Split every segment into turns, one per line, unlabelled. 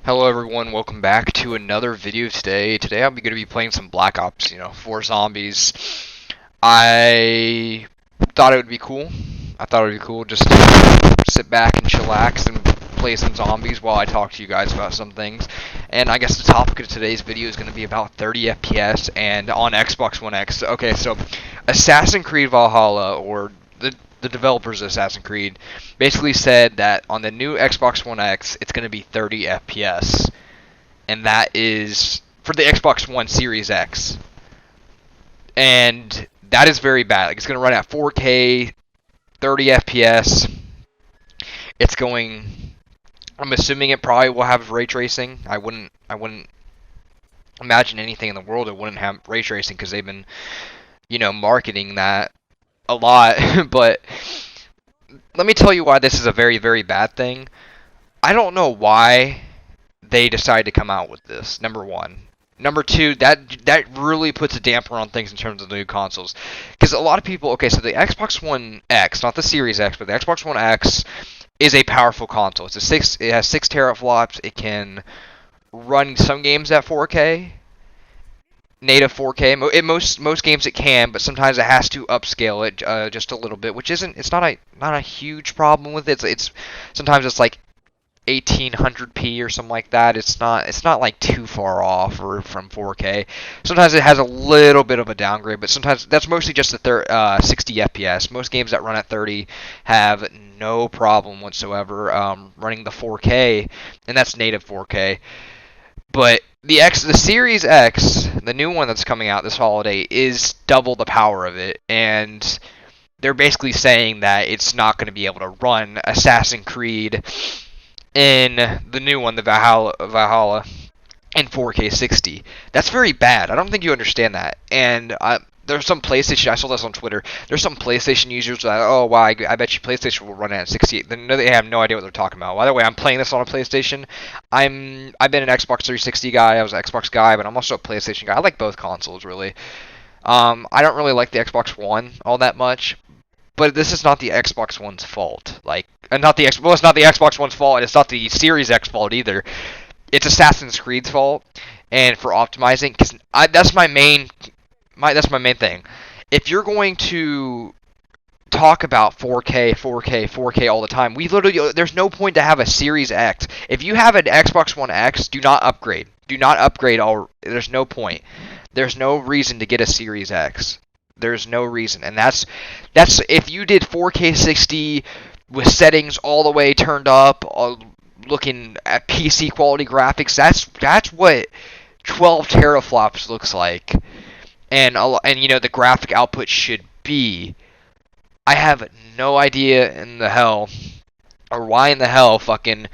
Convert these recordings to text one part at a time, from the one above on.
Hello everyone, welcome back to another video today. Today I'm going to be playing some Black Ops, 4 zombies. I thought it would be cool. I thought it would be cool just to sit back and chillax and play some zombies while I talk to you guys about some things. And I guess the topic of today's video is going to be about 30 FPS and on Xbox One X. Okay, so Assassin's Creed Valhalla, or the developers of Assassin's Creed, basically said that on the new Xbox One X, it's going to be 30 FPS. And that is for the Xbox One Series X. And that is very bad. Like, it's going to run at 4K, 30 FPS. It's going... I'm assuming it probably will have ray tracing. I wouldn't imagine anything in the world that wouldn't have ray tracing, because they've been, marketing that a lot. But let me tell you why this is a very, very bad thing. I don't know why they decided to come out with this, number one. Number two, that really puts a damper on things in terms of the new consoles. Because a lot of people, okay, so the Xbox One X, not the Series X, but the Xbox One X is a powerful console. It has 6 teraflops. It can run some games at 4K, native 4K. In most games it can, but sometimes it has to upscale it just a little bit, which it's not a huge problem with it. It's sometimes it's like 1800p or something like that. It's not like too far off or from 4K. Sometimes it has a little bit of a downgrade, but sometimes that's mostly just the 60 FPS. Most games that run at 30 have no problem whatsoever running the 4K, and that's native 4K. But the Series X, the new one that's coming out this holiday, is double the power of it, and they're basically saying that it's not going to be able to run Assassin's Creed in the new one, the Valhalla, in 4K 60. That's very bad. I don't think you understand that. And there's some PlayStation, I saw this on Twitter, there's some PlayStation users that, oh wow, I bet you PlayStation will run it at 68. They have no idea what they're talking about. By the way, I'm playing this on a PlayStation. I've been an Xbox 360 guy, I was an Xbox guy, but I'm also a PlayStation guy. I like both consoles, really. I don't really like the Xbox One all that much, but this is not the Xbox One's fault. It's not the Xbox One's fault, and it's not the Series X fault either. It's Assassin's Creed's fault, and for optimizing, because that's my main thing. If you're going to talk about 4K, 4K, 4K all the time, there's no point to have a Series X. If you have an Xbox One X, do not upgrade. Do not upgrade. There's no point. There's no reason to get a Series X. There's no reason, and that's if you did 4K 60 with settings all the way turned up, looking at PC quality graphics. That's what 12 teraflops looks like, and the graphic output should be. I have no idea in the hell, or why in the hell fucking.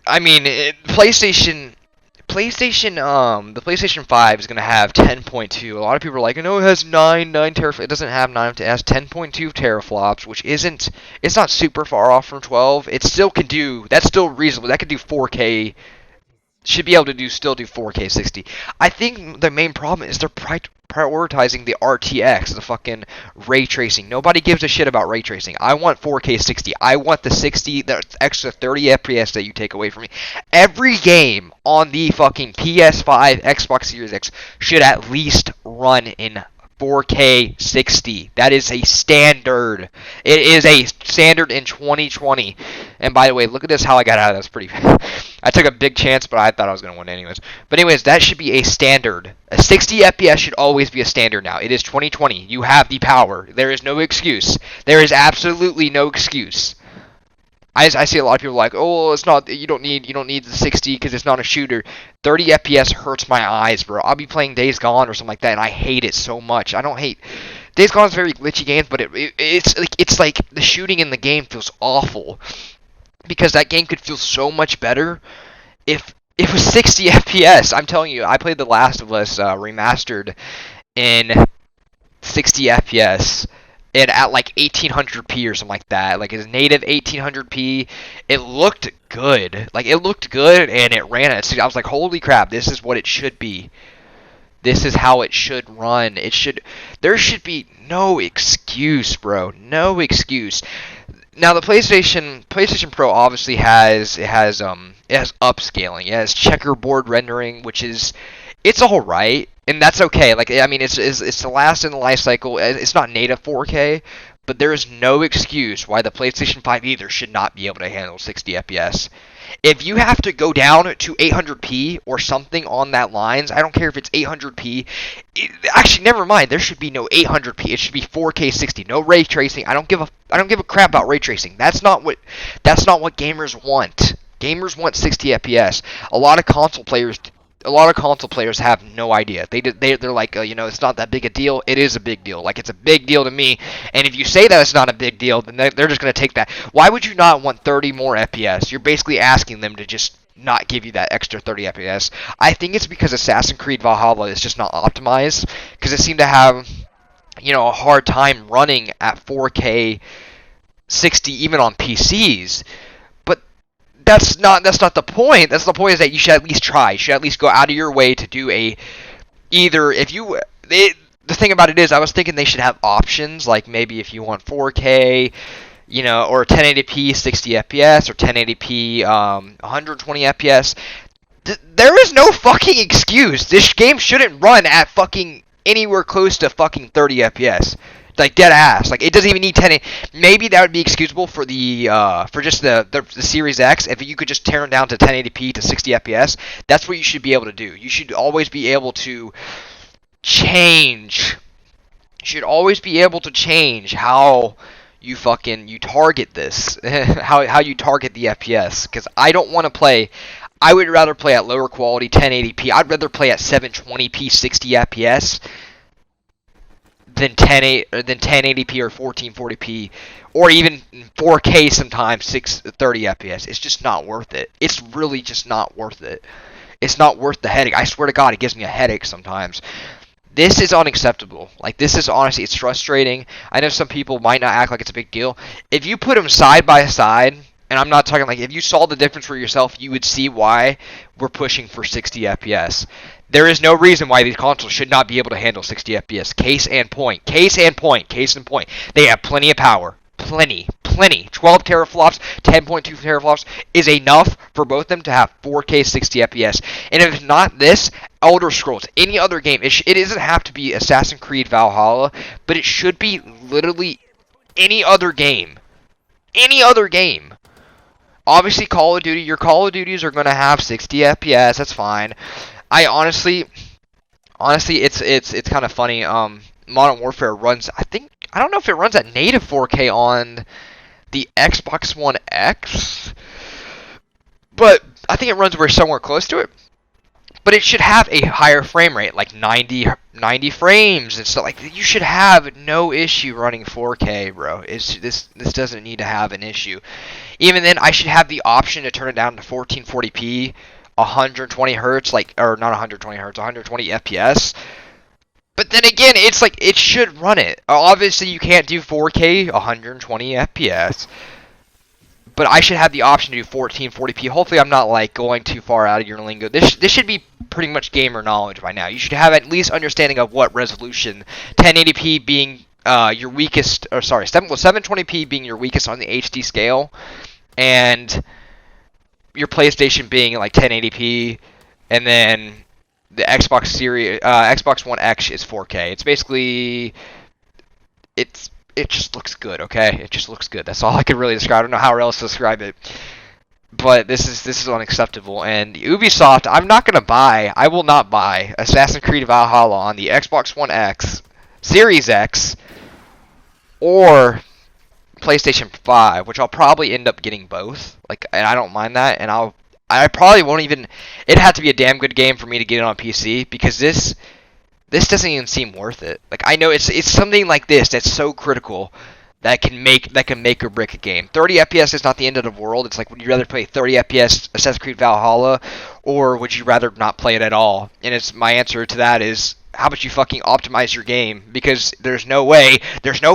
I mean, the PlayStation 5 is going to have 10.2. A lot of people are like, no, it has 9 teraflops. It doesn't have 9, it has 10.2 teraflops, which it's not super far off from 12. It still can do, that's still reasonable. That could do 4K, should be able to still do 4K 60. I think the main problem is they're prioritizing the RTX, the fucking ray tracing. Nobody gives a shit about ray tracing. I want 4K 60. I want the extra 30 FPS that you take away from me. Every game on the fucking PS5, Xbox Series X should at least run in 4K 60. That is a standard. It is a standard in 2020. And by the way, look at this, how I got out of this. Pretty. I took a big chance, but I thought I was going to win anyways. But anyways, that should be a standard. A 60 FPS should always be a standard now. It is 2020. You have the power. There is no excuse. There is absolutely no excuse. I see a lot of people like, oh, it's not. You don't need the 60 because it's not a shooter. 30 FPS hurts my eyes, bro. I'll be playing Days Gone or something like that, and I hate it so much. I don't hate. Days Gone is a very glitchy game, but it's like the shooting in the game feels awful, because that game could feel so much better if it was 60 FPS. I'm telling you, I played The Last of Us remastered in 60 FPS. And at like 1800p or something like that, like it's native 1800p. It looked good, and it ran at. I was like, holy crap, this is what it should be. This is how it should run. There should be no excuse, bro. No excuse. Now the PlayStation Pro obviously has It has upscaling. It has checkerboard rendering, which is it's all right, and that's okay. Like I mean, it's the last in the life cycle. It's not native 4K, but there is no excuse why the PlayStation 5 either should not be able to handle 60 FPS. If you have to go down to 800p or something on that lines, I don't care if it's 800p. Actually, never mind. There should be no 800p. It should be 4K 60. No ray tracing. I don't give a crap about ray tracing. That's not what gamers want. Gamers want 60 FPS. A lot of console players have no idea. They're like, it's not that big a deal. It is a big deal. Like, it's a big deal to me. And if you say that it's not a big deal, then they're just going to take that. Why would you not want 30 more FPS? You're basically asking them to just not give you that extra 30 FPS. I think it's because Assassin's Creed Valhalla is just not optimized, because it seemed to have, a hard time running at 4K 60 even on PCs. That's not the point. That's the point, is that you should at least try. You should at least go out of your way to do the thing about it is, I was thinking they should have options, like maybe if you want 4K, or 1080p 60 FPS, or 1080p 120 FPS. There is no fucking excuse. This game shouldn't run at fucking anywhere close to fucking 30 FPS. Like, dead ass. Like, it doesn't even need 10. Maybe that would be excusable for just the Series X. If you could just turn it down to 1080p to 60 FPS, that's what you should be able to do. You should always be able to change. You should always be able to change how you target this. how you target the FPS. Because I don't want to play. I would rather play at lower quality 1080p. I'd rather play at 720p 60 FPS than 1080p or 1440p, or even 4K sometimes 630 FPS. It's just not worth it. It's really just not worth it. It's not worth the headache. I swear to God, it gives me a headache sometimes. This is unacceptable. Like, this is honestly, it's frustrating. I know some people might not act like it's a big deal. If you put them side by side, and I'm not talking like, if you saw the difference for yourself, you would see why we're pushing for 60 FPS. There is no reason why these consoles should not be able to handle 60 FPS. Case in point. They have plenty of power. Plenty. 12 teraflops, 10.2 teraflops is enough for both of them to have 4K 60 FPS. And if it's not this, Elder Scrolls, any other game, it doesn't have to be Assassin's Creed Valhalla, but it should be literally any other game. Any other game. Obviously, Call of Duty, your Call of Duties are going to have 60 FPS, that's fine. I honestly, it's kind of funny. Modern Warfare runs, I don't know if it runs at native 4K on the Xbox One X, but I think it runs somewhere close to it. But it should have a higher frame rate, like 90 frames and stuff. Like, you should have no issue running 4K, bro. This doesn't need to have an issue. Even then, I should have the option to turn it down to 1440p. 120 hertz, or not 120 hertz, 120 FPS. But then again, it's like, it should run it. Obviously, you can't do 4K 120 FPS. But I should have the option to do 1440p. Hopefully, I'm not going too far out of your lingo. This should be pretty much gamer knowledge by now. You should have at least understanding of what resolution. 1080p being your weakest, 720p being your weakest on the HD scale, and your PlayStation being 1080p, and then the Xbox One X is 4K. It's basically, it just looks good, okay? It just looks good. That's all I could really describe. I don't know how else to describe it. But this is unacceptable. And Ubisoft, I will not buy Assassin's Creed Valhalla on the Xbox One X, Series X, or PlayStation 5, which I'll probably end up getting both. And I don't mind that. And I probably won't even. It'd have to be a damn good game for me to get it on PC, because this doesn't even seem worth it. I know it's something like this that's so critical that can make or break a game. 30 FPS is not the end of the world. It's like, would you rather play 30 FPS Assassin's Creed Valhalla, or would you rather not play it at all? And my answer to that is, how about you fucking optimize your game? Because there's no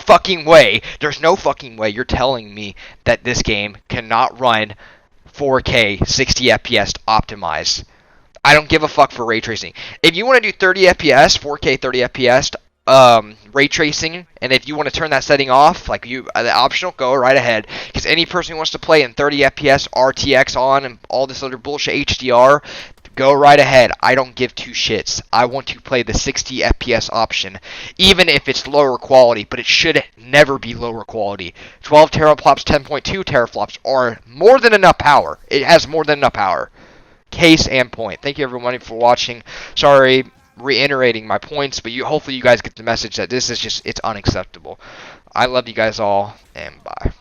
fucking way you're telling me that this game cannot run 4K 60 FPS optimized. I don't give a fuck for ray tracing. If you want to do 30 FPS, 4K 30 FPS ray tracing, and if you want to turn that setting off, like the optional, go right ahead. Because any person who wants to play in 30 FPS, RTX on, and all this other bullshit HDR, go right ahead. I don't give two shits. I want to play the 60 FPS option, even if it's lower quality, but it should never be lower quality. 12 teraflops, 10.2 teraflops are more than enough power. It has more than enough power. Case and point. Thank you everyone for watching. Sorry, reiterating my points, but hopefully you guys get the message that this is just, it's unacceptable. I love you guys all, and bye.